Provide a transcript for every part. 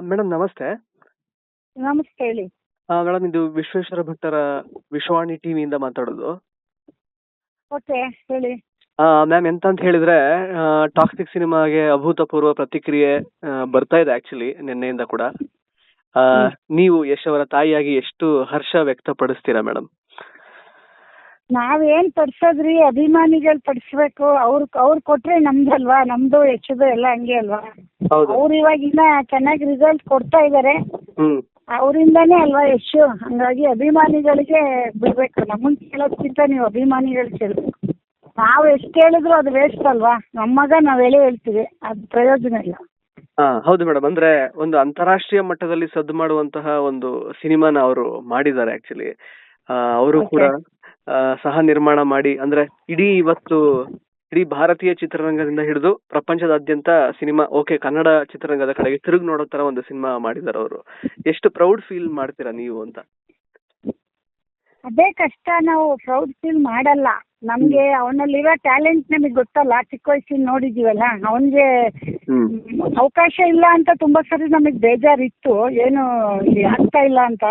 Madam ನಮಸ್ತೆ. ನಮಸ್ತೆ ಹೇಳಿ. ಮೇಡಮ್ ಇದು ವಿಶ್ವೇಶ್ವರ ಭಟ್ಟರ ವಿಶ್ವವಾಣಿ ಟಿವಿಯಿಂದ ಮಾತಾಡೋದು. ಓಕೆ ಹೇಳಿ. ಮ್ಯಾಮ್ ಎಂತ ಅಂತ ಹೇಳಿದ್ರೆ ಟಾಕ್ಸಿಕ್ ಸಿನಿಮಾಗೆ ಅಭೂತಪೂರ್ವ ಪ್ರತಿಕ್ರಿಯೆ ಬರ್ತಾ ಇದೆ ಆಕ್ಚುಲಿ ನಿನ್ನೆಯಿಂದ ಕೂಡ. ನೀವು ಯಶ್ ಅವರ ತಾಯಿಯಾಗಿ ಎಷ್ಟು ಹರ್ಷ ವ್ಯಕ್ತಪಡಿಸ್ತೀರಾ ಮೇಡಮ್? ನಾವೇನ್ ಪಡ್ಸೋದ್ರಿ, ಅಭಿಮಾನಿಗಳು ಪಡಿಸ್ಬೇಕು. ಅವ್ರು ಕೊಟ್ರೆ ನಮ್ದಲ್ವಾ, ನಮ್ದು ಹೆಚ್ಚದು ಎಲ್ಲ ಹಂಗೆ ಅಲ್ವಾ. ಅವ್ರು ಇವಾಗಿನ ಚೆನ್ನಾಗಿ ರಿಸಲ್ಟ್ ಕೊಡ್ತಾ ಇದಾರೆ, ಅವರಿಂದಾನೇ ಅಲ್ವಾ ಯಶು. ಹಂಗಾಗಿ ಅಭಿಮಾನಿಗಳಿಗೆ ಬಿಡ್ಬೇಕು. ನಮ್ಮನ್ ಕೇಳೋದ್ಕಿಂತ ನೀವು ಅಭಿಮಾನಿಗಳು ಕೇಳ್ಬೇಕು. ನಾವ್ ಎಷ್ಟು ಹೇಳಿದ್ರು ಅದು ವೇಸ್ಟ್ ಅಲ್ವಾ. ನಮ್ಮಗ ನಾವ್ ಹೇಳ್ತೀವಿ, ಅದು ಪ್ರಯೋಜನ ಇಲ್ಲ. ಹೌದು ಮೇಡಮ್. ಅಂದ್ರೆ ಒಂದು ಅಂತಾರಾಷ್ಟ್ರೀಯ ಮಟ್ಟದಲ್ಲಿ ಸದ್ದು ಮಾಡುವಂತಹ ಒಂದು ಸಿನಿಮಾನ ಅವರು ಮಾಡಿದ್ದಾರೆ ಆಕ್ಚುಲಿ. ಅವರು ಕೂಡ ಸಹ ನಿರ್ಮಾಣ ಮಾಡಿ, ಅಂದ್ರೆ ಇಡೀ ಭಾರತೀಯ ಚಿತ್ರರಂಗದಿಂದ ಹಿಡಿದು ಪ್ರಪಂಚದಾದ್ಯಂತ ಸಿನಿಮಾ ಕನ್ನಡ ಚಿತ್ರರಂಗದ ಕಡೆಗೆ ತಿರುಗಿ ನೋಡೋ ತರ ಒಂದು ಸಿನಿಮಾ ಮಾಡಿದ್ದಾರೆ ಅವರು. ಎಷ್ಟು ಪ್ರೌಡ್ ಫೀಲ್ ಮಾಡ್ತೀರಾ ನೀವು ಅಂತ? ಅದೇ ಕಷ್ಟ. ನಾವು ಪ್ರೌಡ್ ಫೀಲ್ ಮಾಡಲ್ಲ. ನಮ್ಗೆ ಅವನಲ್ಲಿರೋ ಟ್ಯಾಲೆಂಟ್ ನಮಗೆ ಗೊತ್ತಲ್ಲ, ಚಿಕ್ಕ ವಯಸ್ಸಿನ ನೋಡಿದೀವಲ್ಲ. ಅವನ್ಗೆ ಅವಕಾಶ ಇಲ್ಲ ಅಂತ ತುಂಬಾ ಸರಿ ನಮಗ್ ಬೇಜಾರಿತ್ತು, ಏನು ಆಗ್ತಾ ಇಲ್ಲ ಅಂತ.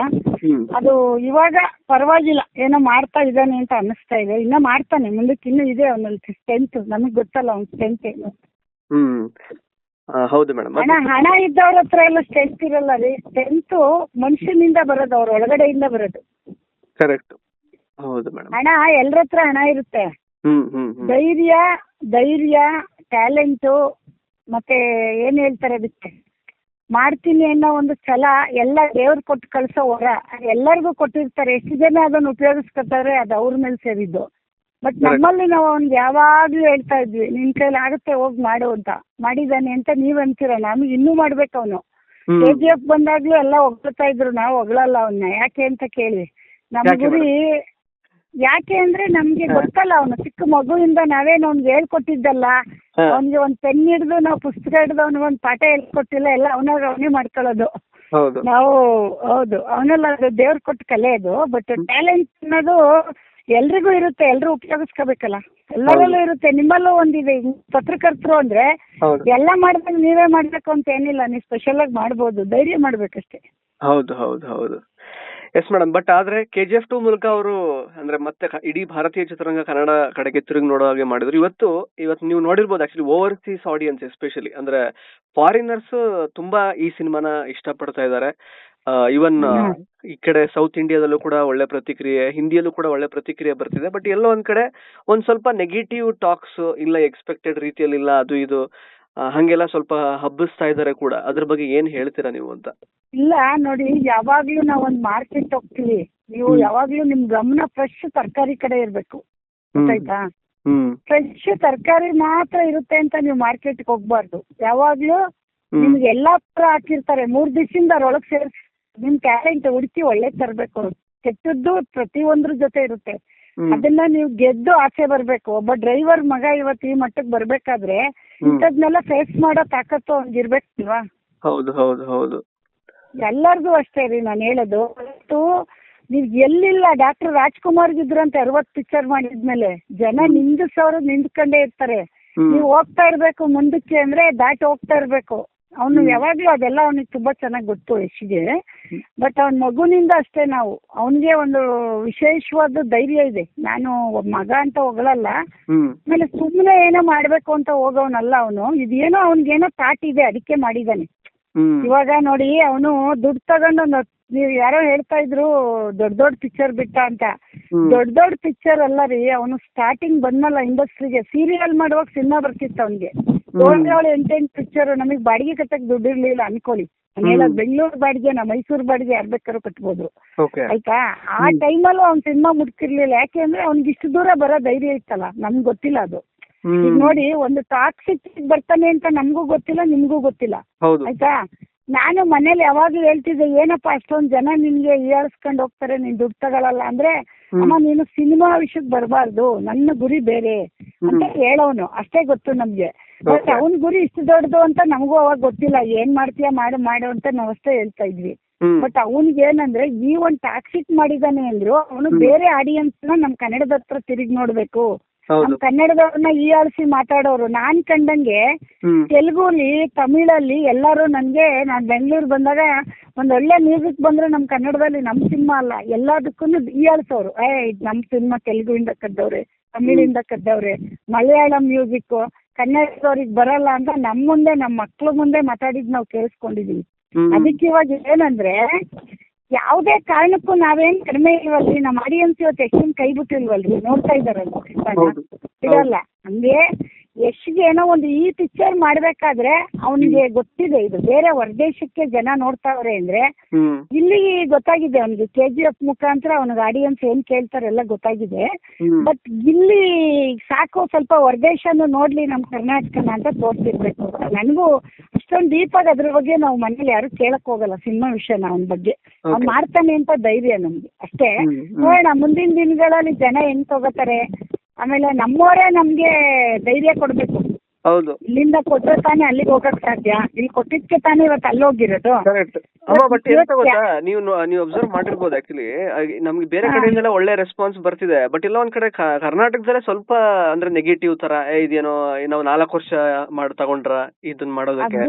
ಅದು ಇವಾಗ ಪರವಾಗಿಲ್ಲ, ಏನೋ ಮಾಡ್ತಾ ಇದ್ದಾನೆ ಅಂತ ಅನ್ನಿಸ್ತಾ ಇದೆ. ಇನ್ನ ಮಾಡ್ತಾನೆ, ಮುಂದಕ್ಕೆ ಇನ್ನೂ ಇದೆ ಅವನಲ್ಲಿ ಸ್ಟ್ರೆಂತ್. ನಮಗ್ ಗೊತ್ತಲ್ಲ ಅವ್ನ ಸ್ಟ್ರೆಂತ್ ಏನು. ಹೌದು ಮೇಡಮ್. ಹಣ ಇದ್ದವ್ರ ಹತ್ರ ಎಲ್ಲ ಸ್ಟ್ರೆಂತ್ ಇರಲ್ಲ ರೀ. ಸ್ಟ್ರೆಂತ್ ಮನುಷ್ಯನಿಂದ ಬರೋದು, ಅವ್ರ ಒಳಗಡೆಯಿಂದ ಬರೋದು. ಕರೆಕ್ಟ್. ಹೌದು ಮೇಡಮ್. ಹಣ ಎಲ್ಲರ ಹತ್ರ ಹಣ ಇರುತ್ತೆ. ಧೈರ್ಯ ಟ್ಯಾಲೆಂಟು ಮತ್ತೆ ಏನ್ ಹೇಳ್ತಾರೆ ಅದಕ್ಕೆ, ಮಾಡ್ತೀನಿ ಅನ್ನೋ ಒಂದು ಛಲ ಎಲ್ಲ ದೇವ್ರು ಕೊಟ್ಟು ಕಳ್ಸೋ ವರ. ಎಲ್ಲರಿಗೂ ಕೊಟ್ಟಿರ್ತಾರೆ. ಎಷ್ಟು ಜನ ಅದನ್ನ ಉಪಯೋಗಿಸ್ಕೊತಾರೆ, ಅದು ಅವ್ರ ಮೇಲೆ ಸೇರಿದ್ದು. ಬಟ್ ನಮ್ಮಲ್ಲಿ ನಾವು ಅವ್ನಿಗೆ ಯಾವಾಗ್ಲೂ ಹೇಳ್ತಾ ಇದ್ವಿ, ನಿನ್ ಕೈಲಿ ಆಗುತ್ತೆ ಹೋಗಿ ಮಾಡು ಅಂತ. ಮಾಡಿದಾನೆ ಅಂತ ನೀವ್ ಅಂತೀರ, ನಮ್ಗೆ ಇನ್ನೂ ಮಾಡ್ಬೇಕು. ಅವನು KGF ಬಂದಾಗ್ಲೂ ಎಲ್ಲ ಹೊಗಳ್ತಾ ಇದ್ರು, ನಾವು ಹೊಗಳಲ್ಲ ಅವನ್ನ. ಯಾಕೆ ಅಂತ ಕೇಳಿ, ನಮ್ಮ ಗುರಿ ಯಾಕೆ ಅಂದ್ರೆ ನಮ್ಗೆ ಗೊತ್ತಲ್ಲ, ಅವನು ಚಿಕ್ಕ ಮಗುವಿಂದ ನಾವೇನು ಅವ್ನಿಗೆ ಹೇಳ್ಕೊಟ್ಟಿದ್ದಲ್ಲ. ಅವ್ನಿಗೆ ಒಂದ್ ಪೆನ್ ಹಿಡ್ದು ನಾವು ಪುಸ್ತಕ ಹಿಡ್ದು ಅವ್ನಿಗೆ ಒಂದ್ ಪಾಠ ಹೇಳ್ಕೊಟ್ಟಿಲ್ಲ, ಎಲ್ಲ ಅವನೇ ಮಾಡ್ಕೊಳ್ಳೋದು ನಾವು. ಹೌದು, ಅವನೆಲ್ಲ ಅದು ದೇವ್ರ ಕೊಟ್ಟು ಕಲೆ ಅದು. ಬಟ್ ಟ್ಯಾಲೆಂಟ್ ಅನ್ನೋದು ಎಲ್ರಿಗೂ ಇರುತ್ತೆ, ಎಲ್ರು ಉಪಯೋಗಿಸ್ಕೋಬೇಕಲ್ಲ. ಎಲ್ಲರಲ್ಲೂ ಇರುತ್ತೆ, ನಿಮ್ಮಲ್ಲೂ ಒಂದಿದೆ. ಪತ್ರಕರ್ತರು ಅಂದ್ರೆ ಎಲ್ಲ ಮಾಡಿದಾಗ ನೀವೇ ಮಾಡ್ಬೇಕು ಅಂತ ಏನಿಲ್ಲ, ನೀವು ಸ್ಪೆಷಲ್ ಆಗಿ ಮಾಡ್ಬೋದು, ಧೈರ್ಯ ಮಾಡ್ಬೇಕಷ್ಟೇ. ಹೌದು ಹೌದು ಹೌದು. Yes madam. ಬಟ್ ಆದ್ರೆ KGF 2 ಮೂಲಕ ಅವರು ಅಂದ್ರೆ ಮತ್ತೆ ಇಡೀ ಭಾರತೀಯ ಚಿತ್ರರಂಗ ಕನ್ನಡ ಕಡೆಗೆ ತಿರುಗಿ ನೋಡೋ ಹಾಗೆ ಮಾಡಿದ್ರು. ಇವತ್ತು ನೀವು ನೋಡಿರ್ಬೋದು ಆಕ್ಚುಲಿ ಓವರ್ಸೀಸ್ ಆಡಿಯನ್ಸ್ ಎಸ್ಪೆಷಲಿ ಅಂದ್ರೆ ಫಾರಿನರ್ಸ್ ತುಂಬಾ ಈ ಸಿನಿಮಾನ ಇಷ್ಟಪಡ್ತಾ ಇದ್ದಾರೆ. ಇವನ್ ಈ ಕಡೆ ಸೌತ್ ಇಂಡಿಯಾದಲ್ಲೂ ಕೂಡ ಒಳ್ಳೆ ಪ್ರತಿಕ್ರಿಯೆ, ಹಿಂದಿಯಲ್ಲೂ ಕೂಡ ಒಳ್ಳೆ ಪ್ರತಿಕ್ರಿಯೆ ಬರ್ತಿದೆ. ಬಟ್ ಎಲ್ಲೋ ಒಂದ್ ಕಡೆ ಒಂದ್ ಸ್ವಲ್ಪ ನೆಗೆಟಿವ್ ಟಾಕ್ಸ್, ಇಲ್ಲ ಎಕ್ಸ್ಪೆಕ್ಟೆಡ್ ರೀತಿಯಲ್ಲಿ ಇಲ್ಲ ಅದು ಇದು ಹಂಗೆಲ್ಲ ಸ್ವಲ್ಪ ಹಬ್ಬಿಸ್ತಾ ಇದಾರೆ ಕೂಡ. ಅದ್ರ ಬಗ್ಗೆ ಏನ್ ಹೇಳ್ತೀರಾ ನೀವು ಅಂತ? ಇಲ್ಲ ನೋಡಿ, ಯಾವಾಗ್ಲೂ ನಾವ್ ಒಂದ್ ಮಾರ್ಕೆಟ್ ಹೋಗ್ತೀವಿ, ನೀವು ಯಾವಾಗ್ಲೂ ನಿಮ್ ಗಮನ ಫ್ರೆಶ್ ತರಕಾರಿ ಕಡೆ ಇರ್ಬೇಕು, ಗೊತ್ತಾಯ್ತಾ? ಫ್ರೆಶ್ ತರಕಾರಿ ಮಾತ್ರ ಇರುತ್ತೆ ಅಂತ ನೀವು ಮಾರ್ಕೆಟ್ಗೆ ಹೋಗ್ಬಾರ್ದು. ಯಾವಾಗ್ಲೂ ನಿಮ್ಗೆ ಎಲ್ಲಾ ತರ ಹಾಕಿರ್ತಾರೆ, 3 ದಿವಸದಿಂದ ಅದ್ರೊಳಗೆ ಸೇರಿಸಿ ನಿಮ್ ಟ್ಯಾಲೆಂಟ್ ಹುಡುಕಿ ಒಳ್ಳೆ ತರ್ಬೇಕು. ಕೆಟ್ಟದ್ದು ಪ್ರತಿಯೊಂದ್ರ ಜೊತೆ ಇರುತ್ತೆ, ಅದನ್ನ ನೀವು ಗೆದ್ದು ಆಚೆ ಬರ್ಬೇಕು. ಒಬ್ಬ ಡ್ರೈವರ್ ಮಗ ಇವತ್ತು ಈ ಮಟ್ಟಕ್ಕೆ ಬರ್ಬೇಕಾದ್ರೆ ಇಂಥದ್ನೆಲ್ಲ ಫೇಸ್ ಮಾಡೋ ತಾಕತ್ತು ಅವ್ನಿಗಿರ್ಬೇಕಲ್ವಾ? ಹೌದು ಹೌದು ಹೌದು. ಎಲ್ಲರಿಗೂ ಅಷ್ಟೇ ರೀ ನಾನು ಹೇಳೋದು. ನೀವ್ ಎಲ್ಲಿಲ್ಲ, ಡಾಕ್ಟರ್ ರಾಜ್ಕುಮಾರ್ಗಿದ್ರಂತೆ 60 ಪಿಕ್ಚರ್ ಮಾಡಿದ್ಮೇಲೆ ಜನ ನಿಂತ್ಕೊಂಡೇ ಇರ್ತಾರೆ. ನೀವು ಹೋಗ್ತಾ ಇರ್ಬೇಕು ಮುಂದಕ್ಕೆ ಅಂದ್ರೆ ದಾಟಿ ಹೋಗ್ತಾ ಇರ್ಬೇಕು. ಅವನು ಯಾವಾಗ್ಲೂ ಅದೆಲ್ಲ ಅವನಿಗೆ ತುಂಬಾ ಚೆನ್ನಾಗಿ ಗೊತ್ತು ಯಶ್ಗೆ. ಬಟ್ ಅವನ ಮಗುನಿಂದ ಅಷ್ಟೇ ನಾವು ಅವನಿಗೆ ಒಂದು ವಿಶೇಷವಾದ ಧೈರ್ಯ ಇದೆ. ನಾನು ಮಗ ಅಂತ ಹೋಗಲ್ಲ, ಆಮೇಲೆ ಸುಮ್ಮನೆ ಏನೋ ಮಾಡ್ಬೇಕು ಅಂತ ಹೋಗೋನಲ್ಲ ಅವನು. ಇದೇನೋ ಅವನಿಗೇನೋ ಥಾಟ್ ಇದೆ, ಅದಕ್ಕೆ ಮಾಡಿದಾನೆ. ಇವಾಗ ನೋಡಿ, ಅವನು ದುಡ್ಡು ತಗೊಂಡು ನೀವ್ ಯಾರೋ ಹೇಳ್ತಾ ಇದ್ರು ದೊಡ್ಡ ಪಿಕ್ಚರ್ ಬಿಟ್ಟ ಅಂತ. ದೊಡ್ಡ ಪಿಕ್ಚರ್ ಅಲ್ಲ ರೀ. ಅವನು ಸ್ಟಾರ್ಟಿಂಗ್ ಬಂದಲ್ಲ ಇಂಡಸ್ಟ್ರಿಗೆ, ಸೀರಿಯಲ್ ಮಾಡುವಾಗ ಸಿನಿಮಾ ಬರ್ತಿತ್ತು ಅವನಿಗೆ. 7-8 ಪಿಕ್ಚರ್. ನಮಗ್ ಬಾಡಿಗೆ ಕಟ್ಟಕ್ ದುಡ್ಡು ಇರ್ಲಿಲ್ಲ ಅನ್ಕೊಳ್ಳಿ. ಹೇಳೋದು ಬೆಂಗಳೂರು ಬಾಡಿಗೆ, ಮೈಸೂರು ಬಾಡಿಗೆ ಯಾರು ಬೇಕಾದ್ರೂ ಕಟ್ಬೋದು, ಆಯ್ತಾ? ಆ ಟೈಮಲ್ಲೂ ಅವ್ನ್ ಸಿನಿಮಾ ಮುಟ್ಕಿರ್ಲಿಲ್ಲ. ಯಾಕೆ ಅಂದ್ರೆ ಅವ್ನಿಗೆ ಇಷ್ಟು ದೂರ ಬರೋ ಧೈರ್ಯ ಇತ್ತಲ್ಲ, ನಮ್ಗೆ ಗೊತ್ತಿಲ್ಲ ಅದು. ಈಗ ನೋಡಿ, ಒಂದು ಟಾಕ್ಸಿಕ್ ಬರ್ತಾನೆ ಅಂತ ನಮಗೂ ಗೊತ್ತಿಲ್ಲ, ನಿಮ್ಗೂ ಗೊತ್ತಿಲ್ಲ, ಆಯ್ತಾ? ನಾನು ಮನೇಲಿ ಯಾವಾಗ್ಲೂ ಹೇಳ್ತಿದ್ದೆ, ಏನಪ್ಪ ಅಷ್ಟೊಂದ್ ಜನ ನಿನ್ಗೆ ಹೀಯಾಳಿಸ್ಕೊಂಡು ಹೋಗ್ತಾರೆ, ನೀನ್ ದುಡ್ಡು ತಗೊಳಲ್ಲ ಅಂದ್ರೆ, ಅಮ್ಮ ನೀನು ಸಿನಿಮಾ ವಿಷಯಕ್ಕೆ ಬರಬಾರ್ದು, ನನ್ನ ಗುರಿ ಬೇರೆ ಅಂತ ಹೇಳೋನು. ಅಷ್ಟೇ ಗೊತ್ತು ನಮ್ಗೆ. ಬಟ್ ಅವನ್ ಗುರಿ ಇಷ್ಟು ದೊಡ್ಡದು ಅಂತ ನಮಗೂ ಅವಾಗ ಗೊತ್ತಿಲ್ಲ. ಏನ್ ಮಾಡ್ತೀಯ ಮಾಡು ಅಂತ ನಾವ್ ಅಷ್ಟೇ ಹೇಳ್ತಾ ಇದ್ವಿ. ಬಟ್ ಅವನ್ಗೆ ಏನಂದ್ರೆ, ಈ ಒಂದ್ ಟಾಕ್ಸಿಕ್ ಮಾಡಿದಾನೆ ಅಂದ್ರು ಅವನು ಬೇರೆ ಆಡಿಯನ್ಸ್ ನ ನಮ್ ಕನ್ನಡದ ಹತ್ರ ತಿರುಗಿ ನೋಡ್ಬೇಕು, ನಮ್ ಕನ್ನಡದವ್ರನ್ನ ಹೀಯಾಳಿಸಿ ಮಾತಾಡೋರು. ನಾನ್ ಕಂಡಂಗೆ ತೆಲುಗುಲಿ, ತಮಿಳಲ್ಲಿ ಎಲ್ಲರೂ ನನ್ಗೆ, ನಾನ್ ಬೆಂಗಳೂರು ಬಂದಾಗ ಒಂದ್ ಒಳ್ಳೆ ಮ್ಯೂಸಿಕ್ ಬಂದ್ರೆ ನಮ್ ಕನ್ನಡದಲ್ಲಿ ನಮ್ ಸಿನಿಮಾ ಅಲ್ಲ ಎಲ್ಲದಕ್ಕೂ ಹೀಯಾಳಿಸೋರು. ಇದ್ ನಮ್ ಸಿನಿಮಾ ತೆಲುಗುವಿಂದ ಕದ್ದವ್ರೆ, ತಮಿಳಿಂದ ಕದ್ದವ್ರೆ, ಮಲಯಾಳಂ ಮ್ಯೂಸಿಕ್ ಕನ್ನಡದವ್ರಿಗೆ ಬರಲ್ಲ ಅಂತ ನಮ್ ಮುಂದೆ, ನಮ್ ಮಕ್ಳ ಮುಂದೆ ಮಾತಾಡಿದ್ ನಾವು ಕೇಳಿಸ್ಕೊಂಡಿದೀವಿ. ಅದಕ್ಕೆ ಇವಾಗ ಏನಂದ್ರೆ ಯಾವುದೇ ಕಾರಣಕ್ಕೂ ನಾವೇನ್ ಕಡಿಮೆ ಇಲ್ವಲ್ರಿ, ನಮ್ಮ ಆಡಿಯನ್ಸ್ ಇವತ್ತು ಯಶನ್ ಕೈ ಬಿಟ್ಟಿಲ್ವಲ್ರಿ, ನೋಡ್ತಾ ಇದಾರಲ್ವ, ಇರಲ್ಲ. ಹಂಗೆ ಯಶ್ಗೆ ಏನೋ ಒಂದು ಈ ಪಿಕ್ಚರ್ ಮಾಡ್ಬೇಕಾದ್ರೆ ಅವನಿಗೆ ಗೊತ್ತಿದೆ ಇದು ಬೇರೆ ಹೊರದೇಶಕ್ಕೆ ಜನ ನೋಡ್ತಾವ್ರೆ ಅಂದ್ರೆ, ಇಲ್ಲಿ ಗೊತ್ತಾಗಿದೆ ಅವನಿಗೆ KGF ಮುಖಾಂತರ ಅವನಿಗೆ ಆಡಿಯನ್ಸ್ ಏನ್ ಕೇಳ್ತಾರೆ ಎಲ್ಲ ಗೊತ್ತಾಗಿದೆ. ಬಟ್ ಇಲ್ಲಿ ಸಾಕು ಸ್ವಲ್ಪ ಹೊರದೇಶನು ನೋಡ್ಲಿ ನಮ್ ಕರ್ನಾಟಕನ ಅಂತ ತೋರ್ಸಿರ್ಬೇಕು. ನನಗೂ ಅಷ್ಟೊಂದು ಡೀಪ್ ಆಗಿ ಅದ್ರ ಬಗ್ಗೆ ನಾವು ಮನೇಲಿ ಯಾರು ಕೇಳಕ್ ಹೋಗಲ್ಲ ಸಿನಿಮಾ ವಿಷಯನ, ಅವನ ಬಗ್ಗೆ ಅವ್ನು ಮಾಡ್ತಾನೆ ಅಂತ ಧೈರ್ಯ ನಮ್ಗೆ ಅಷ್ಟೇ. ನೋಡೋಣ ಮುಂದಿನ ದಿನಗಳಲ್ಲಿ ಜನ ಹೆಂಗ್ ತಗೋತಾರೆ. ಆಮೇಲೆ ನಮ್ಮವರೇ ನಮ್ಗೆ ಧೈರ್ಯ ಕೊಡ್ಬೇಕು. ಹೌದು, ಇಲ್ಲಿಂದ ಕೊಟ್ಟರೆ ತಾನೇ ಅಲ್ಲಿಗೆ ಹೋಗಕ್ ಸಾಧ್ಯ. ಇಲ್ಲಿ ಕೊಟ್ಟಿದ್ಕೆ ತಾನೇ ಇವತ್ತು ಅಲ್ಲಿ ಹೋಗಿರೋದು. ಕರೆಕ್ಟ್ ಅಮ್ಮ. ಬಟ್ ಎಂತ ಗೊತ್ತಾ, ನೀವು ಅಬ್ಸರ್ವ್ ಮಾಡಿರ್ಬೋದು ಆಕ್ಚುಲಿ, ನಮ್ಗೆ ಬೇರೆ ಕಡೆಯಿಂದೆಲ್ಲ ಒಳ್ಳೆ ರೆಸ್ಪಾನ್ಸ್ ಬರ್ತಿದೆ. ಬಟ್ ಇಲ್ಲ ಒಂದ್ ಕಡೆ ಕರ್ನಾಟಕದಲ್ಲೇ ಸ್ವಲ್ಪ ಅಂದ್ರೆ ನೆಗೆಟಿವ್ ತರ, ಇದೇನೋ ನಾವು 4 ವರ್ಷ ತಗೊಂಡ್ರ ಇದನ್ನ ಮಾಡೋದಕ್ಕೆ.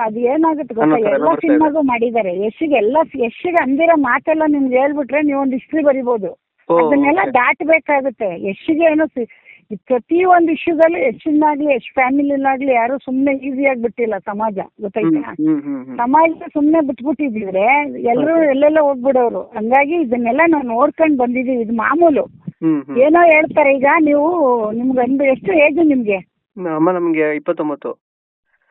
ಅದು ಏನಾಗುತ್ತೆ ಗೊತ್ತಾ, ಎಲ್ಲ ಸಿನಿಮಾಗೂ ಮಾಡಿದ್ದಾರೆ. ಯಶ್ಗೆ ಅಂದಿರೋ ಮಾತೆಲ್ಲ ನಿಮ್ಗೆ ಹೇಳ್ಬಿಟ್ರೆ ನೀವು ಒಂದು ಹಿಸ್ಟ್ರಿ ಬರಿಬೋದು. ಅದನ್ನೆಲ್ಲ ದಾಟಬೇಕಾಗುತ್ತೆ. ಯಶ್ಗೆ ಏನೋ ಪ್ರತಿ ಒಂದು ಇಶ್ಯೂದಲ್ಲೂ ಯಶನ್ನಾಗ್ಲಿ ಯಶ್ ಫ್ಯಾಮಿಲಿನಾಗ್ಲಿ ಯಾರು ಸುಮ್ನೆ ಈಸಿಯಾಗಿ ಬಿಟ್ಟಿಲ್ಲ ಸಮಾಜ, ಗೊತ್ತಾಯ್ತಾ? ಸಮಾಜ ಸುಮ್ನೆ ಬಿಟ್ಬಿಟ್ಟಿದ್ರೆ ಎಲ್ಲರೂ ಎಲ್ಲೆಲ್ಲ ಹೋಗ್ಬಿಡೋರು. ಹಂಗಾಗಿ ಇದನ್ನೆಲ್ಲ ನಾವು ನೋಡ್ಕೊಂಡ್ ಬಂದಿದೀವಿ. ಇದು ಮಾಮೂಲು. ಏನೋ ಹೇಳ್ತಾರೆ ಈಗ, ನಿಮ್ಗೆ ಎಷ್ಟು ಏಜ್ ನಿಮ್ಗೆ? ನಮ್ಗೆ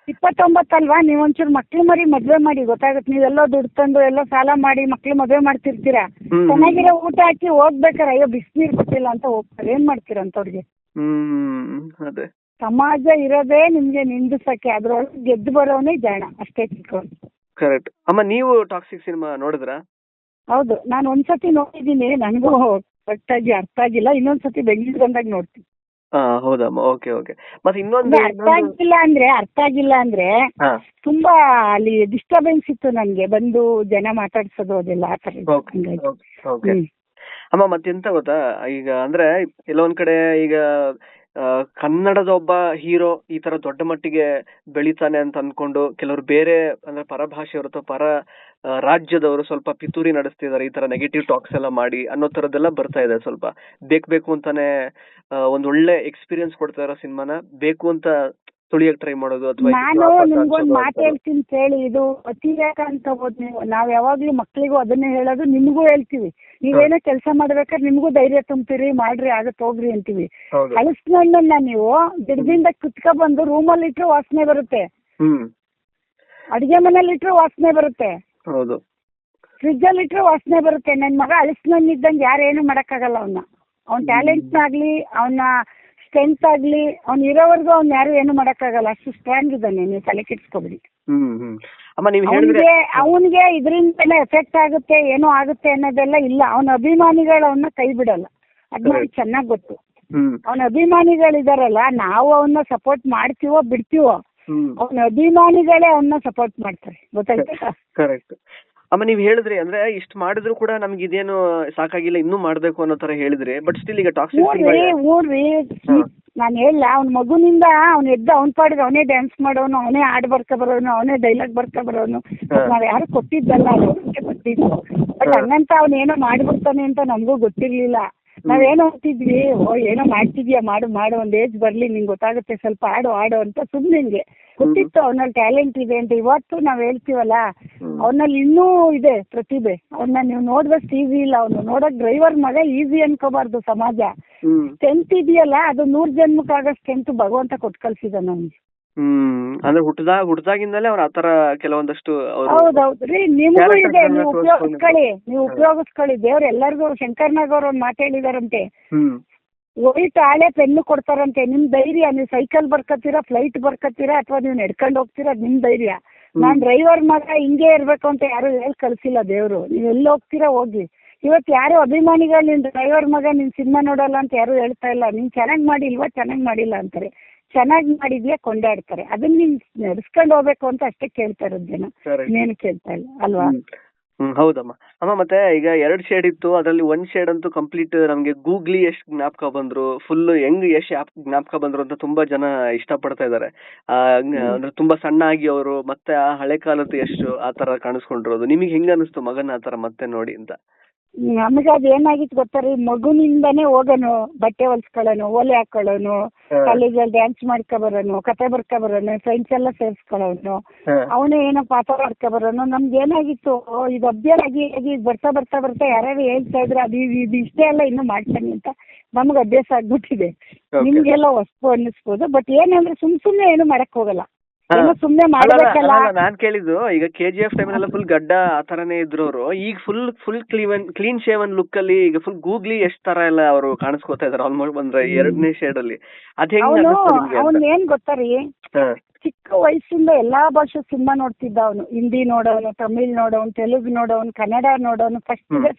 29 ಅಲ್ವಾ? ನೀವ್ ಒಂಚೂರು ಮಕ್ಳು ಮರಿ ಮದ್ವೆ ಮಾಡಿ, ಗೊತ್ತಾಗುತ್ತೆ. ನೀವೆಲ್ಲೋ ದುಡ್ಡು ತಂದು ಎಲ್ಲೋ ಸಾಲ ಮಾಡಿ ಮಕ್ಳು ಮದ್ವೆ ಮಾಡ್ತಿರ್ತೀರಾ. ಚೆನ್ನಾಗಿರೋ ಊಟ ಹಾಕಿ ಹೋಗ್ಬೇಕಾರೆ ಅಯ್ಯೋ ಬಿಸಿನೀರ್ ಕೊಟ್ಟಿಲ್ಲ ಅಂತ ಹೋಗ್ತಾರೆ. ಏನ್ ಮಾಡ್ತೀರಾ ಅಂತವ್ರಿಗೆ? ಅದೇ ಸಮಾಜ ಇರೋದೇ ನಿಮ್ಗೆ ನಿಂದಿಸಕ್ಕೆ, ಅದ್ರೊಳಗೆ ಗೆದ್ದು ಬರೋನೇ ಜಾಣ ಅಷ್ಟೇ. ತಿಳ್ಕೊಂಡು ಕರೆಕ್ಟ್ ಅಮ್ಮ. ನೀವು ಟಾಕ್ಸಿಕ್ ಸಿನಿಮಾ ನೋಡಿದ್ರಾ? ಹೌದು, ನಾನು ಒಂದ್ಸತಿ ನೋಡಿದೀನಿ. ನನಗೂ ಒಟ್ಟಾಗಿ ಅರ್ಥ ಆಗಿಲ್ಲ. ಇನ್ನೊಂದ್ಸತಿ ಬೆಂಗಳೂರು ಬಂದಾಗ ನೋಡ್ತೀನಿ. ಹೌದಮ್ಮ. Okay okay. ಮತ್ತೆ ಇನ್ನೊಂದು ಅರ್ಥ ಆಗಿಲ್ಲ ಅಂದ್ರೆ ತುಂಬಾ ಅಲ್ಲಿ ಡಿಸ್ಟರ್ಬೆನ್ಸ್ ಇತ್ತು ನನ್ಗೆ. ಬಂದು ಜನ ಮಾತಾಡ್ಸೋದು ಅದೆಲ್ಲ ಆ ತರ. ಅಮ್ಮ ಮತ್ತೆಂತ ಗೊತ್ತಾ, ಈಗ ಅಂದ್ರೆ ಎಲ್ಲೊಂದ್ ಕಡೆ ಈಗ ಕನ್ನಡದ ಒಬ್ಬ ಹೀರೋ ಈ ತರ ದೊಡ್ಡ ಮಟ್ಟಿಗೆ ಬೆಳಿತಾನೆ ಅಂತ ಅನ್ಕೊಂಡು ಕೆಲವರು ಬೇರೆ ಅಂದ್ರೆ ಪರಭಾಷೆಯವರು ಅಥವಾ ಪರ ರಾಜ್ಯದವರು ಸ್ವಲ್ಪ ಪಿತೂರಿ ನಡೆಸ್ತಿದ್ದಾರೆ, ಈ ತರ ನೆಗೆಟಿವ್ ಟಾಕ್ಸ್ ಎಲ್ಲ ಮಾಡಿ ಅನ್ನೋ ತರದ್ದೆಲ್ಲ ಬರ್ತಾ ಇದೆ. ಸ್ವಲ್ಪ ಬೇಕು ಅಂತಾನೆ ಒಂದ್ ಒಳ್ಳೆ ಎಕ್ಸ್ಪೀರಿಯನ್ಸ್ ಕೊಡ್ತಾ ಇರೋ ಸಿನಿಮಾನ ಬೇಕು ಅಂತ ತುಳಿಯಕ್ ಟ್ರೈ ಮಾಡೋದು. ಅಥವಾ ನಾನು ನಿಮ್ಗೊಂದು ಮಾತು ಹೇಳ್ತೀನಿ ಕೇಳಿ, ಇದು ಅತಿರೇಕ ಅಂತ ಹೋದ್ ನೀವು. ನಾವ್ ಯಾವಾಗ್ಲೂ ಮಕ್ಳಿಗೂ ಅದನ್ನೇ ಹೇಳೋದು, ನಿಮ್ಗೂ ಹೇಳ್ತೀವಿ. ನೀವೇನೋ ಕೆಲಸ ಮಾಡ್ಬೇಕಾದ್ರೆ ನಿಮ್ಗೂ ಧೈರ್ಯ ತುಂಬ್ತೀರಿ, ಮಾಡ್ರಿ ಆಗತ್ ಹೋಗ್ರಿ ಅಂತೀವಿ. ಹಲಸಿನಣ್ಣನ್ನ ನೀವು ಗಿಡದಿಂದ ಕಿತ್ಕ ಬಂದು ರೂಮಲ್ಲಿ ಇಟ್ರು ವಾಸನೆ ಬರುತ್ತೆ, ಅಡಿಗೆ ಮನೇಲಿ ಇಟ್ರು ವಾಸನೆ ಬರುತ್ತೆ, ಫ್ರಿಜ್ ಅಲ್ಲಿ ಇಟ್ರು ವಾಸನೆ ಬರುತ್ತೆ. ನನ್ ಮಗ ಹಲಸಿನಣ್ಣು ಇದ್ದಂಗೆ ಯಾರೇನು ಮಾಡಕ್ಕಾಗಲ್ಲ. ಅವ್ನ ಟ್ಯಾಲೆಂಟ್ನಾಗ್ಲಿ ಅವನ ಸ್ಟ್ರೆಂತ್ ಆಗ್ಲಿ ಅವ್ನು ಇರೋವರೆಗೂ ಅವ್ನು ಯಾರು ಏನು ಮಾಡಕ್ಕಾಗಲ್ಲ. ಅಷ್ಟು ಸ್ಟ್ರಾಂಗ್ ಇದ್ದಾನೆ. ನೀವು ತಲೆ ಕೆಡ್ಸ್ಕೊಬಿಡಿ. ಅವನಿಗೆ ಇದರಿಂದ ಎಫೆಕ್ಟ್ ಆಗುತ್ತೆ ಏನೋ ಆಗುತ್ತೆ ಅನ್ನೋದೆಲ್ಲ ಇಲ್ಲ. ಅವನ ಅಭಿಮಾನಿಗಳು ಅವನ್ನ ಕೈ ಬಿಡಲ್ಲ. ಅದ್ ನೋಡಿ ಚೆನ್ನಾಗ್ ಗೊತ್ತು. ಅವನ ಅಭಿಮಾನಿಗಳಿದಾರಲ್ಲ, ನಾವು ಅವನ್ನ ಸಪೋರ್ಟ್ ಮಾಡ್ತೀವೋ ಬಿಡ್ತೀವೋ, ಅವನ ಅಭಿಮಾನಿಗಳೇ ಅವನ್ನ ಸಪೋರ್ಟ್ ಮಾಡ್ತಾರೆ. ಗೊತ್ತಾಯ್ತಾ? ಕರೆಕ್ಟ್ ಅಮ್ಮ. ನೀವ್ ಹೇಳಿದ್ರಿ ಅಂದ್ರೆ ಇಷ್ಟು ಮಾಡಿದ್ರು ಕೂಡ ನಮ್ಗೆ ಇದೇನು ಸಾಕಾಗಿಲ್ಲ, ಇನ್ನೂ ಮಾಡ್ಬೇಕು ಅನ್ನೋ ತರ ಹೇಳಿದ್ರಿ. ಬಟ್ ಸ್ಟಿಲ್ ಈಗ ಟಾಕ್ಸಿಕ್ ನಾನು ಹೇಳ, ಅವ್ನ ಮಗುನಿಂದ ಅವ್ನ ಎದ್ದು ಅವ್ನ ಪಾಡಿಗೆ ಅವನೇ ಡ್ಯಾನ್ಸ್ ಮಾಡೋನು, ಅವನೇ ಹಾಡ್ ಬರ್ಕ ಬರೋನು, ಅವನೇ ಡೈಲಾಗ್ ಬರ್ಕ ಬರೋನು. ನಾವ್ ಯಾರು ಕೊಟ್ಟಿದ್ದಲ್ಲ, ಅವ್ರಿಗೆ ಕೊಟ್ಟಿದ್ದು. ಬಟ್ ಹಂಗಂತ ಅವನೇನೋ ಮಾಡ್ಬಿಡ್ತಾನೆ ಅಂತ ನಮಗೂ ಗೊತ್ತಿರ್ಲಿಲ್ಲ. ನಾವೇನೋ ಅಂತಿದ್ವಿ, ಏನೋ ಮಾಡ್ತಿದ್ಯಾ, ಮಾಡು ಒಂದ್ ಏಜ್ ಬರ್ಲಿ ನಿಂಗೆ ಗೊತ್ತಾಗುತ್ತೆ, ಸ್ವಲ್ಪ ಆಡು ಅಂತ ಸುಮ್ನೆ ಹಿಂಗೆ ಗೊತ್ತಿತ್ತು ಅವನಲ್ಲಿ ಟ್ಯಾಲೆಂಟ್ ಇದೆ ಅಂತ. ಇವತ್ತು ನಾವ್ ಹೇಳ್ತೀವಲ್ಲ, ಅವನಲ್ಲಿ ಇನ್ನೂ ಇದೆ ಪ್ರತಿಭೆ. ಅವನ್ನ ನೀವು ನೋಡಿದಷ್ಟು ಈಸಿ ಇಲ್ಲ. ಅವನು ನೋಡಕ್ ಡ್ರೈವರ್ ಮಗ ಈಸಿ ಅನ್ಕೋಬಾರ್ದು. ಸಮಾಜ ಸ್ಟ್ರೆಂತ್ ಇದೆಯಲ್ಲ, ಅದು 100 ಜನ್ಮಕ್ಕಾಗ ಸ್ಟ್ರೆಂತ್ ಭಗವಂತ ಕೊಟ್ಟು ಕಳ್ಸಿದ ನಮ್ಗೆ. ಅಂದ್ರೆ ಹುಟ್ಟದಾಗಿಂದಲೇ ಅವ್ರ ಆತರ ಕೆಲವೊಂದಷ್ಟು. ಹೌದೌದ್ರಿ, ನಿಮಗೂ ಇದೆ, ನೀವು ಉಪಯೋಗಿಸ್ಕೊಳ್ಳಿ. ದೇವ್ರು ಎಲ್ಲರಿಗೂ, ಶಂಕರ್ನಾಗ್ ಅವ್ರು ಒಂದ್ ಮಾತು ಹೇಳಿದಾರಂತೆ, ವೈಟ್ ಹಾಳೆ ಪೆನ್ನು ಕೊಡ್ತಾರಂತೆ. ನಿಮ್ ಧೈರ್ಯ, ನೀವು ಸೈಕಲ್ ಬರ್ಕತ್ತೀರಾ, ಫ್ಲೈಟ್ ಬರ್ಕತ್ತೀರಾ, ಅಥವಾ ನೀವು ನಡ್ಕೊಂಡು ಹೋಗ್ತೀರಾ, ನಿಮ್ ಧೈರ್ಯ. ನಾನ್ ಡ್ರೈವರ್ ಮಗ ಹಿಂಗೆ ಇರ್ಬೇಕು ಅಂತ ಯಾರು ಹೇಳಿ ಕಳ್ಸಿಲ್ಲ ದೇವ್ರು. ನೀವ್ ಎಲ್ಲಿ ಹೋಗ್ತೀರಾ ಹೋಗಿ. ಇವತ್ತು ಯಾರು ಅಭಿಮಾನಿಗಳು ನಿನ್ ಡ್ರೈವರ್ ಮಗ ನಿನ್ ಸಿನಿಮಾ ನೋಡಲ್ಲ ಅಂತ ಯಾರು ಹೇಳ್ತಾ ಇಲ್ಲ. ನೀನ್ ಚೆನ್ನಾಗ್ ಮಾಡಿಲ್ವಾ, ಚೆನ್ನಾಗ್ ಮಾಡಿಲ್ಲ ಅಂತಾರೆ. ಚೆನ್ನಾಗ್ ಮಾಡಿದ್ಯಾ ಕೊಂಡಾಡ್ತಾರೆ. ಅದನ್ನ ನೀನ್ ನಡೆಸ್ಕೊಂಡು ಹೋಗ್ಬೇಕು ಅಂತ ಅಷ್ಟೇ ಕೇಳ್ತಾ ಇರೋದು ಜನ, ಇನ್ನೇನು ಕೇಳ್ತಾ ಇಲ್ಲ ಅಲ್ವಾ? ಹೌದಮ್ಮ. ಅಮ್ಮ ಮತ್ತೆ ಈಗ 2 ಶೇಡ್ ಇತ್ತು, ಅದ್ರಲ್ಲಿ 1 ಶೇಡ್ ಅಂತೂ ಕಂಪ್ಲೀಟ್ ನಮ್ಗೆ ಗೂಗ್ಲಿ ಯಶ್ ಜ್ಞಾಪಕ ಬಂದ್ರು, ಫುಲ್ ಯಂಗ್ ಯಶ್ ಜ್ಞಾಪಕ ಬಂದ್ರು ಅಂತ ತುಂಬಾ ಜನ ಇಷ್ಟಪಡ್ತಾ ಇದಾರೆ. ಅಂದ್ರೆ ತುಂಬಾ ಸಣ್ಣ ಆಗಿ ಅವರು ಮತ್ತೆ ಆ ಹಳೆ ಕಾಲದ ಯಶ್ ಆ ತರ ಕಾಣಿಸ್ಕೊಂಡಿರೋದು. ನಿಮಗೆ ಹೆಂಗ ಅನಿಸ್ತು ಮಗನ ಆ ತರ ಮತ್ತೆ ನೋಡಿ ಅಂತ? ನಮಗೆ ಅದ್ ಏನಾಗಿತ್ತು ಗೊತ್ತಾರೆ, ಮಗುನಿಂದಾನೇ ಹೋಗೋನು, ಬಟ್ಟೆ ಹೊಲ್ಸ್ಕೊಳ್ಳೋನು, ಓಲೆ ಹಾಕೊಳ್ಳೋನು, ಕಾಲೇಜಲ್ಲಿ ಡ್ಯಾನ್ಸ್ ಮಾಡ್ಕೊ ಬರೋನು, ಕತೆ ಬರ್ಕೊ ಬರೋನು, ಫ್ರೆಂಡ್ಸ್ ಎಲ್ಲ ಸೇರ್ಸ್ಕೊಳ್ಳೋನು, ಅವನೇ ಏನೋ ಪಾಠ ಮಾಡ್ಕೊ ಬರೋನು. ನಮ್ಗೆ ಏನಾಗಿತ್ತು, ಇದು ಅಭ್ಯಾಸ ಆಗಿ ಬರ್ತಾ ಬರ್ತಾ ಬರ್ತಾ ಯಾರ್ಯಾರು ಹೇಳ್ತಾ ಇದ್ರೆ ಅದು ಇದು ಇಷ್ಟೇ ಎಲ್ಲ ಇನ್ನೂ ಮಾಡ್ತಾನೆ ಅಂತ ನಮ್ಗೆ ಅಭ್ಯಾಸ ಆಗ್ಬಿಟ್ಟಿದೆ. ನಿಮ್ಗೆಲ್ಲ ಹೊಸ್ತು ಅನ್ನಿಸ್ಬೋದು, ಬಟ್ ಏನಂದ್ರೆ ಸುಮ್ನೆ ಏನು ಮಾಡಕ್ ಹೋಗಲ್ಲ, ಏನೋ ಸುಮ್ನೆ ಮಾಡ್ಬೇಕಲ್ಲ. ನಾನ್ ಕೇಳಿದ್ದು ಈಗ KGF ಟೈಮಲ್ಲೆಲ್ಲ ಫುಲ್ ಗಡ್ಡ ಆ ತರನೇ ಇದ್ರು ಅವರು, ಈಗ ಫುಲ್ ಕ್ಲೀನ್ ಶೇವನ್ ಲುಕ್ ಅಲ್ಲಿ ಈಗ ಫುಲ್ ಗೂಗ್ಲಿ ಎಷ್ಟ್ ತರ ಎಲ್ಲ ಅವರು ಕಾಣಿಸ್ಕೊತಾ ಇದಾರೆ ಆಲ್ಮೋಸ್ಟ್ ಬಂದ್ರೆ 2ನೇ ಶೇಡ್ ಅಲ್ಲಿ. ಅವ್ನ್ ಏನ್ ಗೊತ್ತಾರಿ, ಚಿಕ್ಕ ವಯಸ್ಸಿಂದ ಎಲ್ಲಾ ಭಾಷೆ ಸಿನಿಮಾ ನೋಡ್ತಿದ್ದ ಅವನು. ಹಿಂದಿ ನೋಡೋನು, ತಮಿಳ್ ನೋಡೋನು, ತೆಲುಗು ನೋಡೋನು, ಕನ್ನಡ ನೋಡೋನು,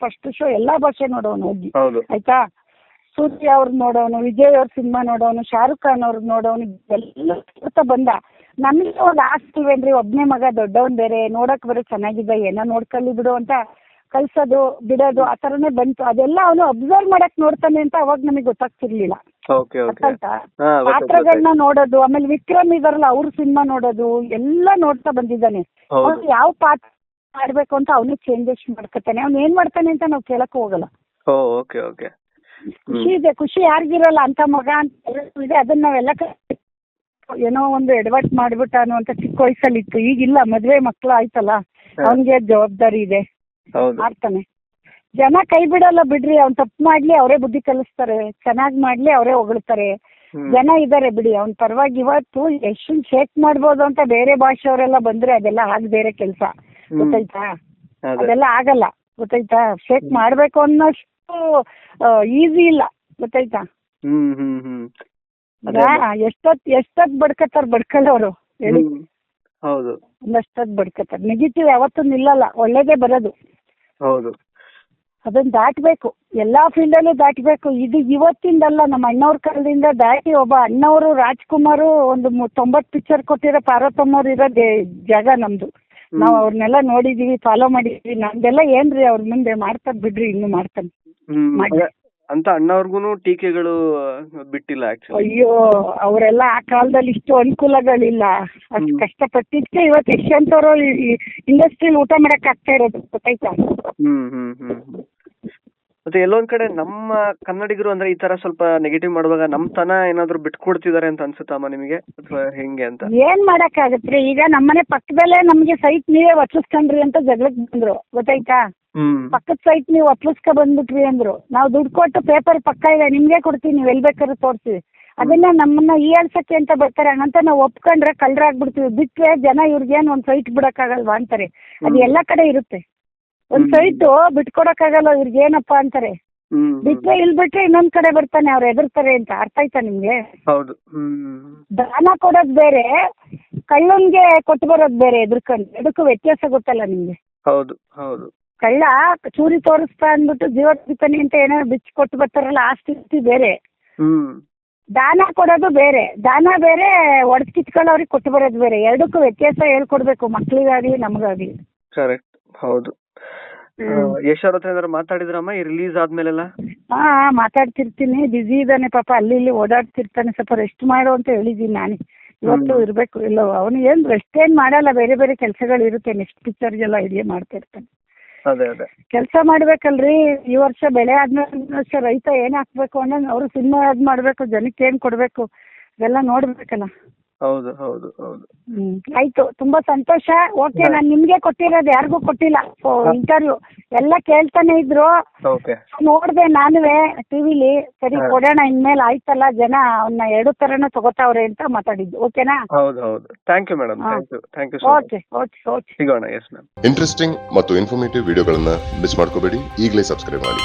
ಫಸ್ಟ್ ಶೋ ಎಲ್ಲಾ ಭಾಷೆ ನೋಡೋನು ಹೋಗಿ, ಆಯ್ತಾ. ಸೂರ್ಯ ಅವ್ರದ್ದು ನೋಡೋನು, ವಿಜಯ್ ಅವ್ರ ಸಿನಿಮಾ ನೋಡೋನು, ಶಾರುಖ್ ಖಾನ್ ಅವ್ರದ್ದು ನೋಡೋನು, ಎಲ್ಲ ಬಂದ. ನಮಗೆ ಒಂದು ಆಸ್ತಿವೇನ್ರಿ, ಒಬ್ನೇ ಮಗ, ದೊಡ್ಡವನ್ ಬೇರೆ, ನೋಡಕ್ ಬೇರೆ ಚೆನ್ನಾಗಿದ್ದ, ಏನೋ ನೋಡ್ಕೊಳ್ಳಿ ಬಿಡು ಅಂತ ಕಳ್ಸೋದು ಬಿಡೋದು ಆ ತರನೇ ಬಂತು. ಅದೆಲ್ಲ ಅವನು ಅಬ್ಸರ್ವ್ ಮಾಡಕ್ ನೋಡ್ತಾನೆ ಅಂತ ಅವಾಗ ನಮಗೆ ಗೊತ್ತಾಗ್ತಿರ್ಲಿಲ್ಲ. ಪಾತ್ರಗಳನ್ನ ನೋಡೋದು, ಆಮೇಲೆ ವಿಕ್ರಮ್ ಇದಾರಲ್ಲ ಅವ್ರ ಸಿನಿಮಾ ನೋಡೋದು ಎಲ್ಲ ನೋಡ್ತಾ ಬಂದಿದ್ದಾನೆ. ಅವ್ನು ಯಾವ ಪಾತ್ರ ಮಾಡ್ಬೇಕು ಅಂತ ಅವನೇ ಚೇಂಜಸ್ ಮಾಡ್ಕೊತಾನೆ. ಅವ್ನು ಏನ್ ಮಾಡ್ತಾನೆ ಅಂತ ನಾವು ಕೇಳಕ್ ಹೋಗಲ್ಲ. ಖುಷಿ ಇದೆ, ಖುಷಿ ಯಾರಿಗಿರಲ್ಲ ಅಂತ ಮಗ ಅಂತ ಇದೆ. ಅದನ್ನ ನಾವೆಲ್ಲ ಏನೋ ಒಂದು ಎಡವಟ್ ಮಾಡ್ಬಿಟ್ಟಾನು ಅಂತ ಚಿಕ್ಕ ವಯಸ್ಸಲ್ಲಿ ಇತ್ತು. ಈಗಿಲ್ಲ, ಮದ್ವೆ ಮಕ್ಳು ಆಯ್ತಲ್ಲ, ಅವನ್ಗೆ ಜವಾಬ್ದಾರಿ ಇದೆ, ಮಾಡ್ತಾನೆ. ಜನ ಕೈ ಬಿಡಲ್ಲ ಬಿಡ್ರಿ, ಅವ್ನ್ ತಪ್ಪು ಮಾಡ್ಲಿ ಅವರೇ ಬುದ್ಧಿ ಕಲಿಸ್ತಾರೆ, ಚೆನ್ನಾಗ್ ಮಾಡ್ಲಿ ಅವರೇ ಹೊಗಳ್ತಾರೆ. ಜನ ಇದಾರೆ ಬಿಡಿ ಅವ್ನ್ ಪರವಾಗಿ. ಇವತ್ತು ಎಷ್ಟು ಶೇಕ್ ಮಾಡ್ಬೋದು ಅಂತ ಬೇರೆ ಭಾಷೆಯವರೆಲ್ಲ ಬಂದ್ರೆ ಅದೆಲ್ಲ ಆಗ ಬೇರೆ ಕೆಲ್ಸ, ಗೊತ್ತಾಯ್ತಾ. ಅದೆಲ್ಲ ಆಗಲ್ಲ, ಗೊತ್ತಾಯ್ತಾ. ಶೇಕ್ ಮಾಡ್ಬೇಕು ಅನ್ನೋಷ್ಟು ಈಸಿ ಇಲ್ಲ, ಗೊತ್ತಾಯ್ತಾ. ಎಷ್ಟೊತ್ ಬಡ್ಕಲ್ಲವ್ರು ಹೇಳಿ, ಒಂದಷ್ಟೊತ್ ಬಡ್ಕತಾರೆ. ನೆಗೆಟಿವ್ ಯಾವತ್ತೂ ನಿಲ್ಲಲ್ಲ, ಒಳ್ಳೇದೇ ಬರೋದು. ಅದನ್ನ ದಾಟ್ಬೇಕು, ಎಲ್ಲಾ ಫೀಲ್ಡ್ ಅಲ್ಲೂ ದಾಟ್ಬೇಕು. ಇದು ಇವತ್ತಿಂದಲ್ಲ, ನಮ್ಮ ಅಣ್ಣವ್ರ ಕಾಲದಿಂದ ದಾಟಿ ಒಬ್ಬ ಅಣ್ಣವರು ರಾಜ್ಕುಮಾರ್ ಒಂದು 90 ಪಿಕ್ಚರ್ ಕೊಟ್ಟಿರೋ ಪಾರ್ವತಮ್ಮವ್ರು ಇರೋ ಜಾಗ ನಮ್ದು. ನಾವ್ ಅವ್ರನ್ನೆಲ್ಲ ನೋಡಿದೀವಿ, ಫಾಲೋ ಮಾಡಿದೀವಿ. ನಮ್ದೆಲ್ಲ ಏನ್ರಿ ಅವ್ರ ಮುಂದೆ ಮಾಡ್ತಾರ ಬಿಡ್ರಿ, ಇನ್ನು ಮಾಡ್ತಾನೆ ಅಂತ ಅಣ್ಣವ್ರಿಗೂ ಟೀಕೆಗಳು ಬಿಟ್ಟಿಲ್ಲ. ಅಯ್ಯೋ, ಅವರೆಲ್ಲ ಆ ಕಾಲದಲ್ಲಿ ಇಷ್ಟು ಅನುಕೂಲಗಳಿಲ್ಲ, ಅಷ್ಟು ಕಷ್ಟಪಟ್ಟಿದ್ಕೆ ಇವತ್ತು ಯಶವಂತವ್ರು ಇಂಡಸ್ಟ್ರಿಯಲ್ಲಿ ಊಟ ಮಾಡಕ್ ಆಗ್ತಾ ಇರೋದು, ಗೊತ್ತಾಯ್ತಾ. ಮತ್ತೆ ಎಲ್ಲೊಂದ್ ಕಡೆ ನಮ್ಮ ಕನ್ನಡಿಗರು ಅಂದ್ರೆ ಈ ತರ ಸ್ವಲ್ಪ ನೆಗೆಟಿವ್ ಮಾಡುವಾಗ ನಮ್ ತನ ಏನಾದ್ರು ಬಿಟ್ಕೊಡ್ತಿದಾರೆ ಅಂತ ಅನ್ಸುತ್ತಮ್ಮ ನಿಮಗೆ, ಅಥವಾ ಹೆಂಗೆ ಅಂತ? ಏನ್ ಮಾಡಕ್ ಆಗತ್ರಿ, ಈಗ ನಮ್ಮನೆ ಪಕ್ಕದಲ್ಲೇ ನಮ್ಗೆ ಸೈಟ್ ನೀವೇ ಒಪ್ಪಿಸ್ಕೊಂಡ್ರಿ ಅಂತ ಜಗಳಕ್ ಬಂದ್ರು, ಗೊತ್ತಾಯ್ತಾ. ಪಕ್ಕದ ಸೈಟ್ ನೀವು ಒಪ್ಪಿಸ್ಕೊ ಬಂದ್ಬಿಟ್ರಿ ಅಂದ್ರು. ನಾವು ದುಡ್ಡು ಕೊಟ್ಟು ಪೇಪರ್ ಪಕ್ಕ ಇದೆ ನಿಮ್ಗೆ ಕೊಡ್ತೀವಿ, ನೀವ್ ಎಲ್ ಬೇಕಾದ್ರೂ ತೋರಿಸಿ. ಅದನ್ನ ನಮ್ಮನ್ನ ಹೀಯಾಳ್ಸಕ್ಕೆ ಅಂತ ಬರ್ತಾರೆ, ಹಂಗಂತ ನಾವು ಒಪ್ಕೊಂಡ್ರೆ ಕಳ್ರಾಗ್ಬಿಡ್ತೀವಿ. ಬಿಟ್ರೆ ಜನ ಇವ್ರಿಗೇನ್ ಒಂದ್ ಸೈಟ್ ಬಿಡಕ್ಕಾಗಲ್ವಾ ಅಂತಾರೆ. ಅದು ಎಲ್ಲಾ ಕಡೆ ಇರುತ್ತೆ. ಒಂದ್ ಸೈಟ್ ಬಿಟ್ಕೊಡಕ್ಕಾಗಲ್ಲ ಇವ್ರಿಗೆ ಏನಪ್ಪಾ ಅಂತಾರೆ. ಬಿಟ್ರೆ ಬಿಟ್ರೆ ಇನ್ನೊಂದ್ ಕಡೆ ಬರ್ತಾನೆ, ಅವ್ರು ಎದುರ್ತಾರೆ ಅಂತ. ಅರ್ಥ ಆಯ್ತಾ ನಿಮ್ಗೆ? ದಾನ ಕೊಡೋದ್ ಬೇರೆ, ಕಳ್ಳನ್ಗೆ ಕೊಟ್ಟು ಬರೋದ್ ಬೇರೆ ಎದುರ್ಕೊಂಡು. ಅದಕ್ಕೂ ವ್ಯತ್ಯಾಸ ಗೊತ್ತಲ್ಲ ನಿಮ್ಗೆ? ಕಳ್ಳ ಚೂರಿ ತೋರಿಸ್ತಾ ಅಂದ್ಬಿಟ್ಟು ಜೀವ ತೆಗಿತಾನೆ ಅಂತ ಏನೋ ಬಿಚ್ಚಿ ಕೊಟ್ಟು ಬರ್ತಾರಲ್ಲ, ಆ ಸ್ಥಿತಿ ಬೇರೆ. ದಾನ ಕೊಡೋದು ಬೇರೆ, ದಾನ ಬೇರೆ, ಒಡ್ಸ್ ಕಿತ್ಕೊಳ್ಳೋರಿಗೆ ಕೊಟ್ಟು ಬರೋದು ಬೇರೆ. ಎರಡಕ್ಕೂ ವ್ಯತ್ಯಾಸ ಹೇಳ್ಕೊಡ್ಬೇಕು, ಮಕ್ಳಿಗಾಗ್ಲಿ ನಮಗಾಗ್ಲಿ. ಕರೆಕ್ಟ್, ಹೌದು. ಯಶ್ ಅವ್ರ ಹತ್ರ ಏನಾದ್ರು ಮಾತಾಡಿದ್ರಮ್ಮ ಈ ರಿಲೀಸ್ ಆದ್ಮೇಲೆಲ್ಲ? ಮಾತಾಡ್ತಿರ್ತೀನಿ. ಬಿಸಿ ಇದ್ದಾನೆ ಪಾಪ, ಅಲ್ಲಿ ಇಲ್ಲಿ ಓಡಾಡ್ತಿರ್ತಾನೆ. ಸ್ವಲ್ಪ ರೆಸ್ಟ್ ಮಾಡು ಅಂತ ಹೇಳಿದೀನಿ ನಾನೇ. ಇವತ್ತು ಇರ್ಬೇಕು. ಇಲ್ಲ, ಅವನು ಏನ್ ರೆಸ್ಟ್ ಏನ್ ಮಾಡಲ್ಲ, ಬೇರೆ ಬೇರೆ ಕೆಲಸಗಳು ಇರುತ್ತೆ. ನೆಕ್ಸ್ಟ್ ಪಿಕ್ಚರ್ಗೆಲ್ಲ ಐಡಿಯಾ ಮಾಡ್ತಾ ಇರ್ತಾನೆ. ಕೆಲಸ ಮಾಡ್ಬೇಕಲ್ರಿ. ಈ ವರ್ಷ ಬೆಳೆ ಆದ್ಮೇಲೆ ವರ್ಷ ರೈತ ಏನ್ ಹಾಕ್ಬೇಕು ಅನ್ನೋ ಅವ್ರು ಸಿನಿಮಾ ಮಾಡ್ಬೇಕು, ಜನಕ್ಕೆ ಏನ್ ಕೊಡ್ಬೇಕು ಇದೆಲ್ಲ ನೋಡ್ಬೇಕಲ್ಲ. ಆಯ್ತು, ತುಂಬಾ ಸಂತೋಷ. ಓಕೆ, ನಾನ್ ನಿಮ್ಗೆ ಕೊಟ್ಟಿರೋದು ಯಾರಿಗೂ ಕೊಟ್ಟಿಲ್ಲ ಇಂಟರ್ವ್ಯೂ. ಎಲ್ಲ ಕೇಳ್ತಾನೆ ಇದ್ರು, ನೋಡ್ದೆ ನಾನುವೆ ಟಿವಿಲಿ. ಸರಿ ಕೊಡೋಣ ಇನ್ಮೇಲೆ, ಆಯ್ತಲ್ಲ ಜನ ಅವನ್ನ 2 ತರನು ತಗೋತಾವ್ರೆ ಅಂತ ಮಾತಾಡಿದ್ದು. ಓಕೆನಾ? Thank you madam. ಓಕೆ. ಸಿಗೋಣ. Yes ma'am. ಇಂಟ್ರೆಸ್ಟಿಂಗ್ ಮತ್ತು ಇನ್ಫಾರ್ಮೇಟಿವ್ ವಿಡಿಯೋಗಳನ್ನ ಮಿಸ್ ಮಾಡ್ಕೋಬೇಡಿ. ಈಗಲೇ ಸಬ್ಸ್ಕ್ರೈಬ್ ಮಾಡಿ.